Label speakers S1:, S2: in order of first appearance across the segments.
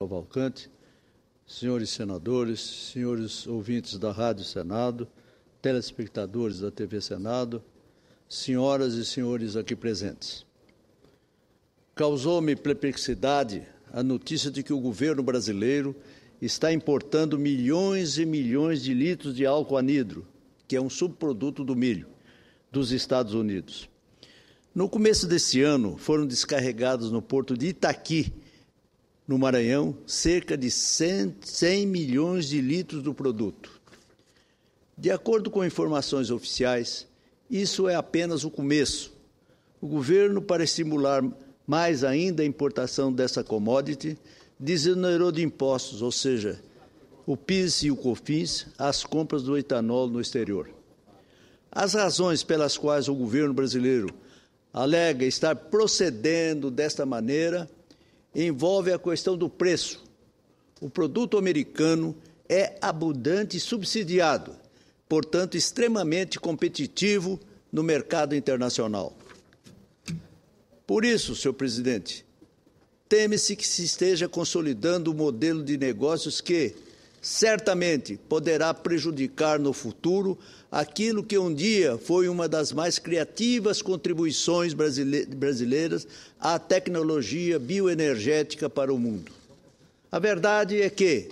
S1: Cavalcante, senhores senadores, senhores ouvintes da Rádio Senado, telespectadores da TV Senado, senhoras e senhores aqui presentes. Causou-me perplexidade a notícia de que o governo brasileiro está importando milhões e milhões de litros de álcool anidro, que é um subproduto do milho, dos Estados Unidos. No começo desse ano, foram descarregados no porto de Itaqui, no Maranhão, cerca de 100 milhões de litros do produto. De acordo com informações oficiais, isso é apenas o começo. O governo, para estimular mais ainda a importação dessa commodity, desonerou de impostos, ou seja, o PIS e o COFINS, as compras do etanol no exterior. As razões pelas quais o governo brasileiro alega estar procedendo desta maneira envolve a questão do preço. O produto americano é abundante e subsidiado, portanto, extremamente competitivo no mercado internacional. Por isso, senhor presidente, teme-se que se esteja consolidando um modelo de negócios que, certamente, poderá prejudicar no futuro aquilo que um dia foi uma das mais criativas contribuições brasileiras à tecnologia bioenergética para o mundo. A verdade é que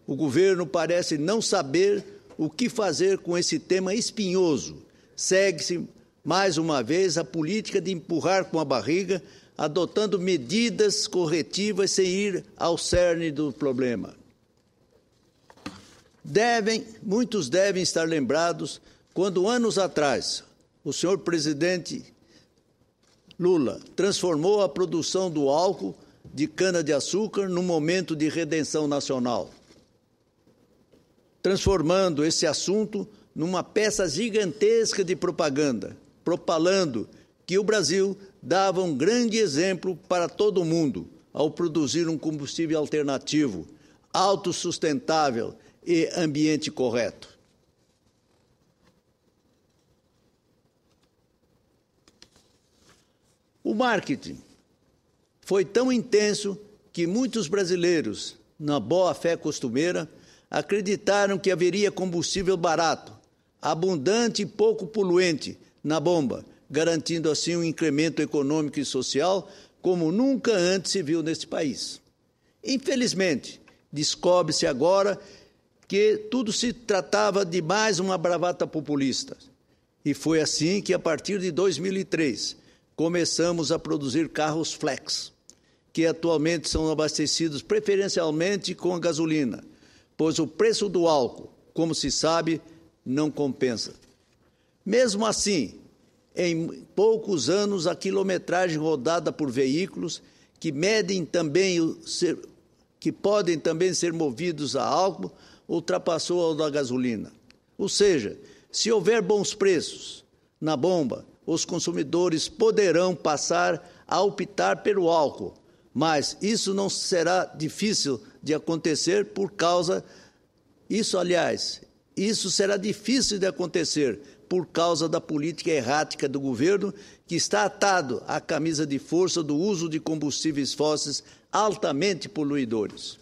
S1: o governo parece não saber o que fazer com esse tema espinhoso. Segue-se, mais uma vez, a política de empurrar com a barriga, adotando medidas corretivas sem ir ao cerne do problema. Muitos devem estar lembrados quando, anos atrás, o senhor presidente Lula transformou a produção do álcool de cana-de-açúcar num momento de redenção nacional, transformando esse assunto numa peça gigantesca de propaganda, propalando que o Brasil dava um grande exemplo para todo o mundo ao produzir um combustível alternativo, autossustentável e ambiente correto. O marketing foi tão intenso que muitos brasileiros, na boa-fé costumeira, acreditaram que haveria combustível barato, abundante e pouco poluente na bomba, garantindo assim um incremento econômico e social como nunca antes se viu neste país. Infelizmente, descobre-se agora que tudo se tratava de mais uma bravata populista. E foi assim que, a partir de 2003, começamos a produzir carros flex, que atualmente são abastecidos preferencialmente com a gasolina, pois o preço do álcool, como se sabe, não compensa. Mesmo assim, em poucos anos, a quilometragem rodada por veículos que podem também ser movidos a álcool ultrapassou ao da gasolina. Ou seja, se houver bons preços na bomba, os consumidores poderão passar a optar pelo álcool, mas isso não será difícil de acontecer isso será difícil de acontecer por causa da política errática do governo, que está atado à camisa de força do uso de combustíveis fósseis altamente poluidores.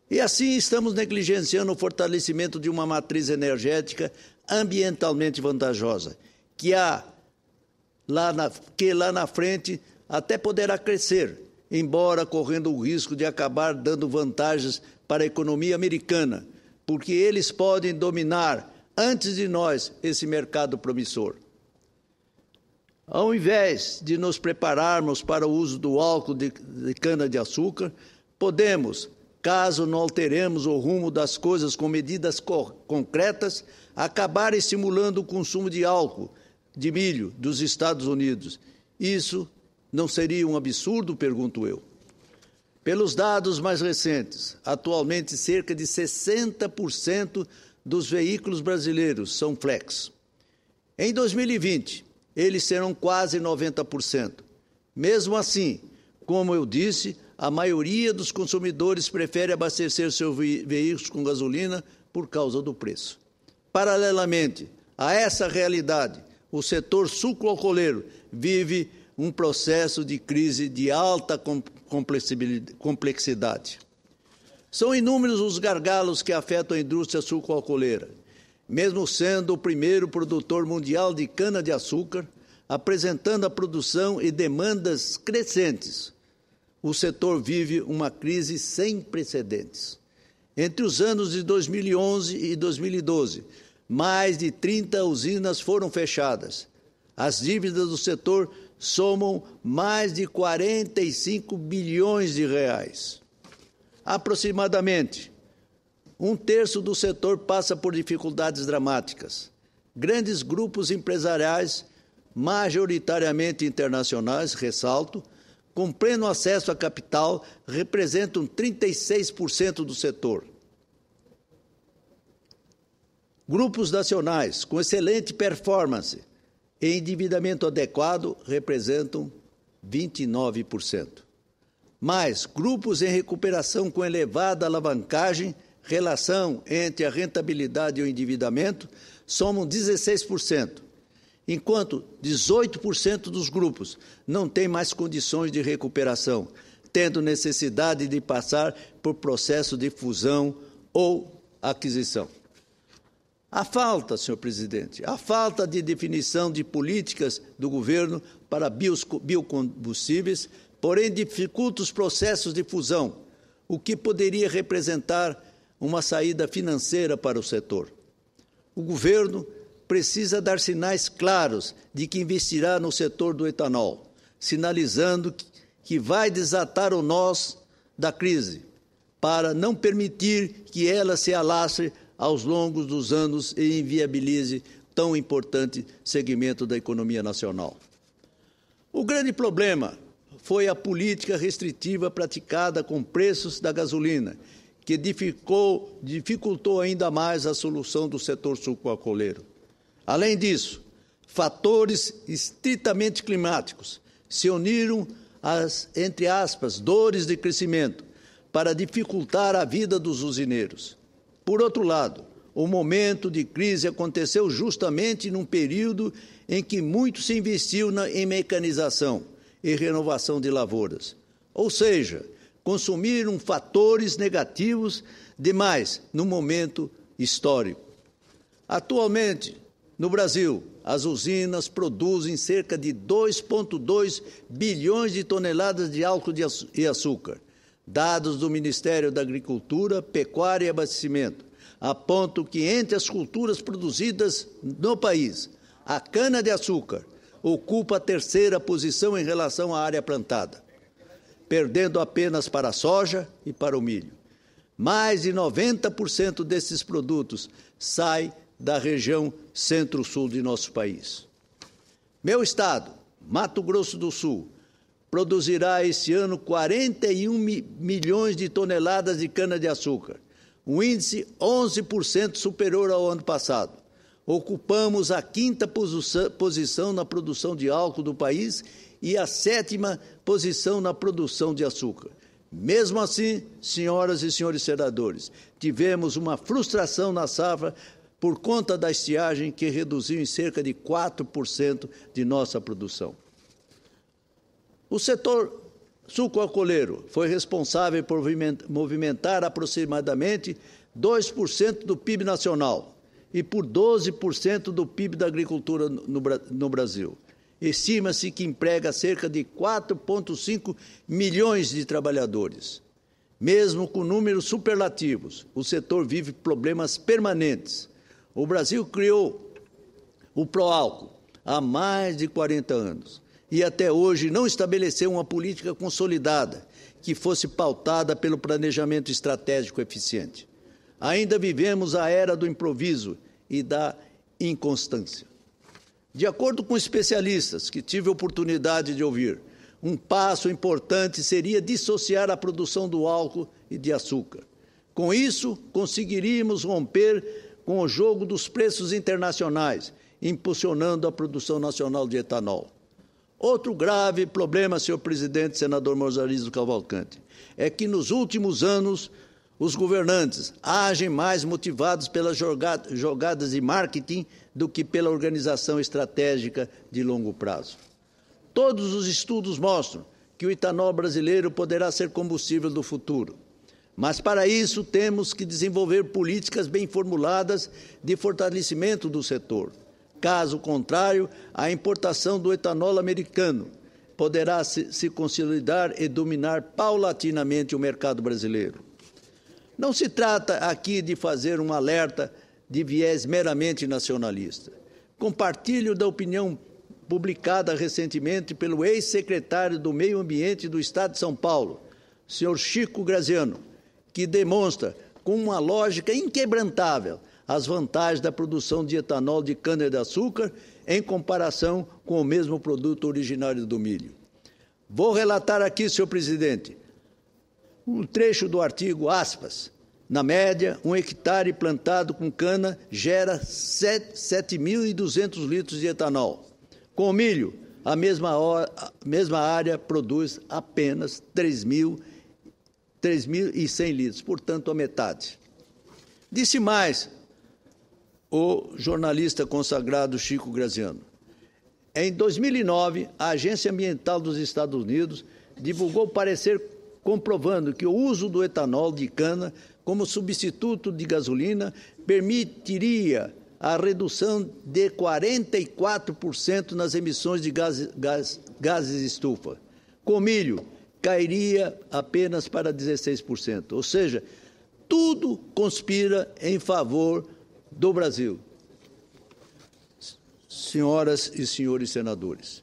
S1: E assim estamos negligenciando o fortalecimento de uma matriz energética ambientalmente vantajosa, que lá na frente até poderá crescer, embora correndo o risco de acabar dando vantagens para a economia americana, porque eles podem dominar, antes de nós, esse mercado promissor. Ao invés de nos prepararmos para o uso do álcool de cana-de-açúcar, podemos, caso não alteremos o rumo das coisas com medidas concretas, acabar estimulando o consumo de álcool de milho dos Estados Unidos. Isso não seria um absurdo, pergunto eu? Pelos dados mais recentes, atualmente cerca de 60% dos veículos brasileiros são flex. Em 2020, eles serão quase 90%. Mesmo assim, como eu disse, a maioria dos consumidores prefere abastecer seus veículos com gasolina por causa do preço. Paralelamente a essa realidade, o setor sucroalcooleiro vive um processo de crise de alta complexidade. São inúmeros os gargalos que afetam a indústria sucroalcooleira. Mesmo sendo o primeiro produtor mundial de cana-de-açúcar, apresentando a produção e demandas crescentes, o setor vive uma crise sem precedentes. Entre os anos de 2011 e 2012, mais de 30 usinas foram fechadas. As dívidas do setor somam mais de 45 bilhões de reais. Aproximadamente, um terço do setor passa por dificuldades dramáticas. Grandes grupos empresariais, majoritariamente internacionais, ressalto, com pleno acesso a capital, representam 36% do setor. Grupos nacionais com excelente performance e endividamento adequado representam 29%. Mas grupos em recuperação com elevada alavancagem, relação entre a rentabilidade e o endividamento, somam 16%, enquanto 18% dos grupos não têm mais condições de recuperação, tendo necessidade de passar por processo de fusão ou aquisição. A falta, senhor presidente, a falta de definição de políticas do governo para biocombustíveis, porém dificulta os processos de fusão, o que poderia representar uma saída financeira para o setor. O governo precisa dar sinais claros de que investirá no setor do etanol, sinalizando que vai desatar o nós da crise, para não permitir que ela se alastre aos longos dos anos e inviabilize tão importante segmento da economia nacional. O grande problema foi a política restritiva praticada com preços da gasolina, que dificultou ainda mais a solução do setor sucroalcooleiro. Além disso, fatores estritamente climáticos se uniram às, entre aspas, dores de crescimento para dificultar a vida dos usineiros. Por outro lado, o momento de crise aconteceu justamente num período em que muito se investiu em mecanização e renovação de lavouras. Ou seja, consumiram fatores negativos demais no momento histórico. Atualmente, no Brasil, as usinas produzem cerca de 2,2 bilhões de toneladas de álcool e açúcar. Dados do Ministério da Agricultura, Pecuária e Abastecimento apontam que entre as culturas produzidas no país, a cana-de-açúcar ocupa a terceira posição em relação à área plantada, perdendo apenas para a soja e para o milho. Mais de 90% desses produtos saem da região centro-sul de nosso país. Meu estado, Mato Grosso do Sul, produzirá este ano 41 milhões de toneladas de cana-de-açúcar, um índice 11% superior ao ano passado. Ocupamos a 5ª posição na produção de álcool do país e a 7ª posição na produção de açúcar. Mesmo assim, senhoras e senhores senadores, tivemos uma frustração na safra por conta da estiagem que reduziu em cerca de 4% de nossa produção. O setor sucroalcooleiro foi responsável por movimentar aproximadamente 2% do PIB nacional e por 12% do PIB da agricultura no Brasil. Estima-se que emprega cerca de 4,5 milhões de trabalhadores. Mesmo com números superlativos, o setor vive problemas permanentes. O Brasil criou o Proálcool há mais de 40 anos e até hoje não estabeleceu uma política consolidada que fosse pautada pelo planejamento estratégico eficiente. Ainda vivemos a era do improviso e da inconstância. De acordo com especialistas que tive a oportunidade de ouvir, um passo importante seria dissociar a produção do álcool e de açúcar. Com isso, conseguiríamos romper com o jogo dos preços internacionais, impulsionando a produção nacional de etanol. Outro grave problema, senhor presidente, senador Mozarizo Cavalcante, é que nos últimos anos os governantes agem mais motivados pelas jogadas de marketing do que pela organização estratégica de longo prazo. Todos os estudos mostram que o etanol brasileiro poderá ser combustível do futuro, Mas, para isso, temos que desenvolver políticas bem formuladas de fortalecimento do setor. Caso contrário, a importação do etanol americano poderá se consolidar e dominar paulatinamente o mercado brasileiro. Não se trata aqui de fazer um alerta de viés meramente nacionalista. Compartilho da opinião publicada recentemente pelo ex-secretário do Meio Ambiente do Estado de São Paulo, senhor Chico Graziano, que demonstra, com uma lógica inquebrantável, as vantagens da produção de etanol de cana-de-açúcar em comparação com o mesmo produto originário do milho. Vou relatar aqui, senhor presidente, um trecho do artigo, aspas, na média, 1 hectare plantado com cana gera 7.200 litros de etanol. Com milho, a mesma área produz apenas 3.100 litros, portanto, a metade. Disse mais o jornalista consagrado Chico Graziano. Em 2009, a Agência Ambiental dos Estados Unidos divulgou parecer comprovando que o uso do etanol de cana como substituto de gasolina permitiria a redução de 44% nas emissões de gases estufa. Com milho, cairia apenas para 16%. Ou seja, tudo conspira em favor do Brasil. Senhoras e senhores senadores,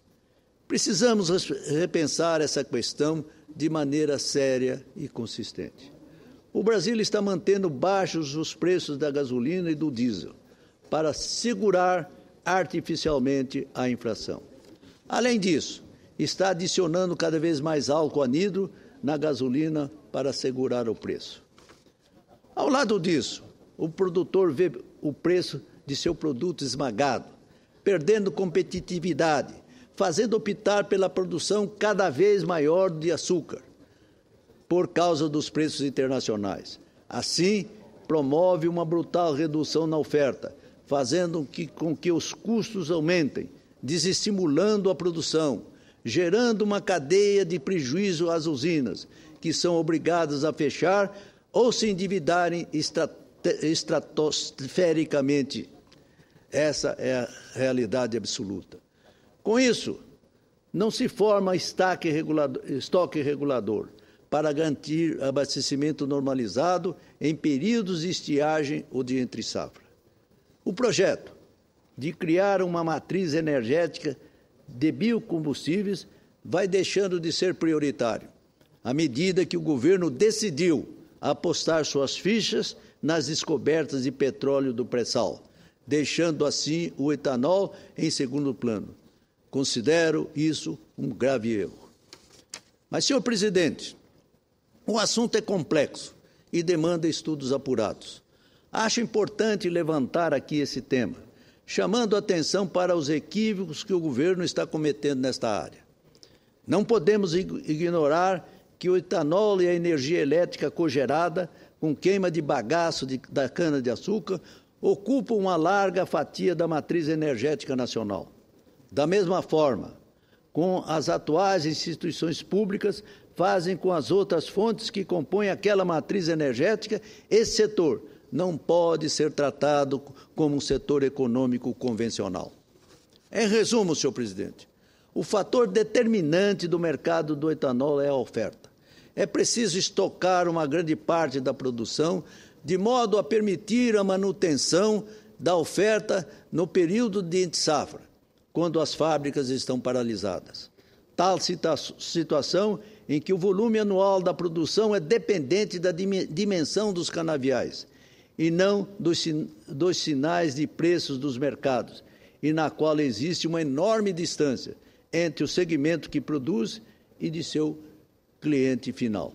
S1: precisamos repensar essa questão de maneira séria e consistente. O Brasil está mantendo baixos os preços da gasolina e do diesel para segurar artificialmente a inflação. Além disso, está adicionando cada vez mais álcool anidro na gasolina para segurar o preço. Ao lado disso, o produtor vê o preço de seu produto esmagado, perdendo competitividade, fazendo optar pela produção cada vez maior de açúcar, por causa dos preços internacionais. Assim, promove uma brutal redução na oferta, fazendo com que os custos aumentem, desestimulando a produção, gerando uma cadeia de prejuízo às usinas, que são obrigadas a fechar ou se endividarem estratosfericamente. Essa é a realidade absoluta. Com isso, não se forma estoque regulador para garantir abastecimento normalizado em períodos de estiagem ou de entre-safra. O projeto de criar uma matriz energética de biocombustíveis vai deixando de ser prioritário, à medida que o governo decidiu apostar suas fichas nas descobertas de petróleo do pré-sal, deixando assim o etanol em segundo plano. Considero isso um grave erro. Mas, senhor presidente, o assunto é complexo e demanda estudos apurados. Acho importante levantar aqui esse tema, chamando a atenção para os equívocos que o governo está cometendo nesta área. Não podemos ignorar que o etanol e a energia elétrica cogerada com queima de bagaço da cana-de-açúcar ocupam uma larga fatia da matriz energética nacional. Da mesma forma, com as atuais instituições públicas fazem com as outras fontes que compõem aquela matriz energética, esse setor não pode ser tratado como um setor econômico convencional. Em resumo, senhor presidente, o fator determinante do mercado do etanol é a oferta. É preciso estocar uma grande parte da produção, de modo a permitir a manutenção da oferta no período de entre-safra, quando as fábricas estão paralisadas. Tal situação em que o volume anual da produção é dependente da dimensão dos canaviais e não dos sinais de preços dos mercados, e na qual existe uma enorme distância entre o segmento que produz e de seu cliente final.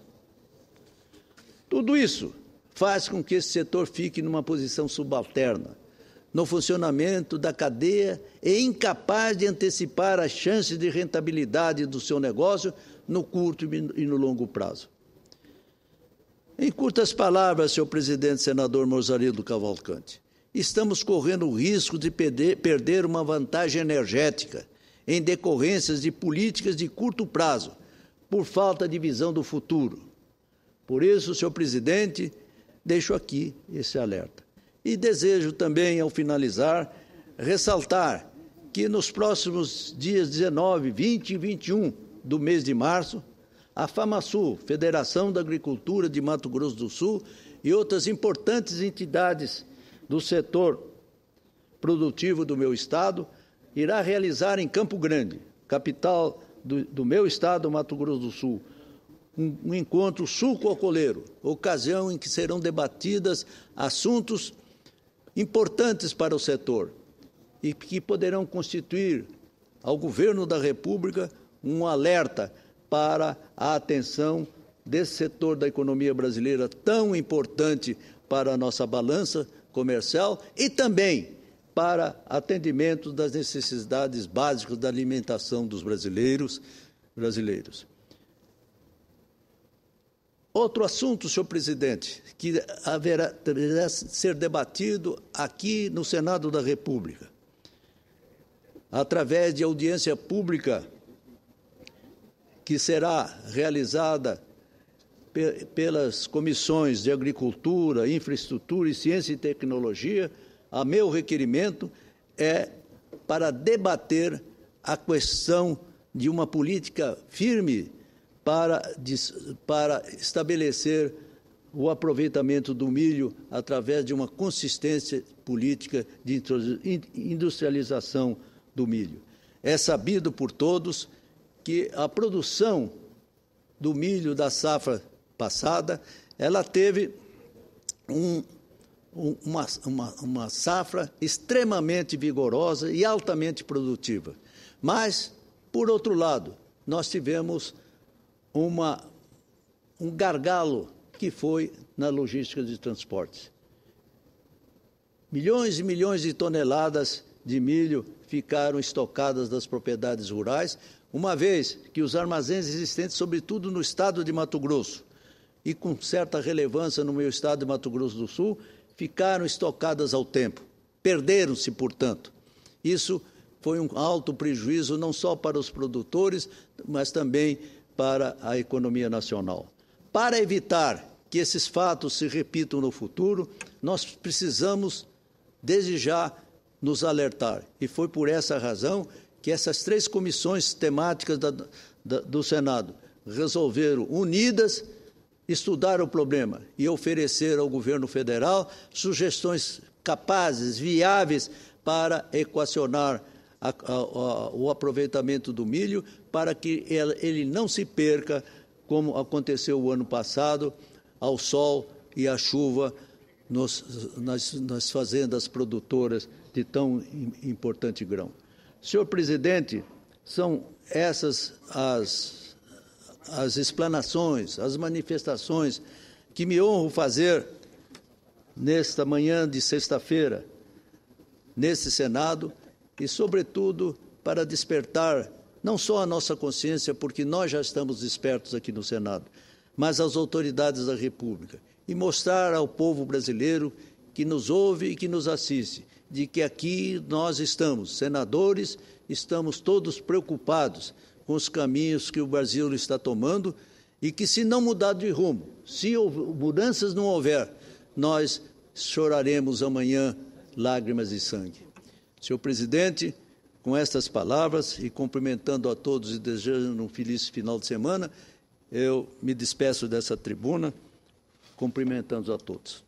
S1: Tudo isso faz com que esse setor fique numa posição subalterna no funcionamento da cadeia e incapaz de antecipar as chances de rentabilidade do seu negócio no curto e no longo prazo. Em curtas palavras, senhor presidente, senador Mozarildo Cavalcante, estamos correndo o risco de perder uma vantagem energética em decorrências de políticas de curto prazo, por falta de visão do futuro. Por isso, senhor presidente, deixo aqui esse alerta. E desejo também, ao finalizar, ressaltar que nos próximos dias 19, 20 e 21 do mês de março, a FamaSul, Federação da Agricultura de Mato Grosso do Sul, e outras importantes entidades do setor produtivo do meu estado, irá realizar em Campo Grande, capital do meu estado, Mato Grosso do Sul, um encontro sul-cocoleiro, ocasião em que serão debatidas assuntos importantes para o setor e que poderão constituir ao governo da República um alerta para a atenção desse setor da economia brasileira tão importante para a nossa balança comercial e também para atendimento das necessidades básicas da alimentação dos brasileiros. Outro assunto, senhor presidente, que deverá ser debatido aqui no Senado da República, através de audiência pública que será realizada pelas comissões de Agricultura, Infraestrutura e Ciência e Tecnologia, a meu requerimento é para debater a questão de uma política firme para estabelecer o aproveitamento do milho através de uma consistência política de industrialização do milho. É sabido por todos que a produção do milho da safra passada, ela teve uma safra extremamente vigorosa e altamente produtiva. Mas, por outro lado, nós tivemos um gargalo que foi na logística de transportes. Milhões e milhões de toneladas de milho ficaram estocadas nas propriedades rurais, uma vez que os armazéns existentes, sobretudo no estado de Mato Grosso, e com certa relevância no meu estado de Mato Grosso do Sul, ficaram estocadas ao tempo. Perderam-se, portanto. Isso foi um alto prejuízo não só para os produtores, mas também para a economia nacional. Para evitar que esses fatos se repitam no futuro, nós precisamos, desde já, nos alertar. E foi por essa razão que essas 3 comissões temáticas do Senado resolveram, unidas, estudar o problema e oferecer ao governo federal sugestões capazes, viáveis, para equacionar o aproveitamento do milho, para que ele não se perca, como aconteceu o ano passado, ao sol e à chuva nas fazendas produtoras de tão importante grão. Senhor presidente, são essas as explanações, as manifestações que me honro fazer nesta manhã de sexta-feira, nesse Senado, e, sobretudo, para despertar não só a nossa consciência, porque nós já estamos despertos aqui no Senado, mas às autoridades da República, e mostrar ao povo brasileiro que nos ouve e que nos assiste, de que aqui nós estamos, senadores, estamos todos preocupados com os caminhos que o Brasil está tomando e que, se não mudar de rumo, se mudanças não houver, nós choraremos amanhã lágrimas de sangue. Senhor presidente, com estas palavras e cumprimentando a todos e desejando um feliz final de semana, eu me despeço dessa tribuna, cumprimentando a todos.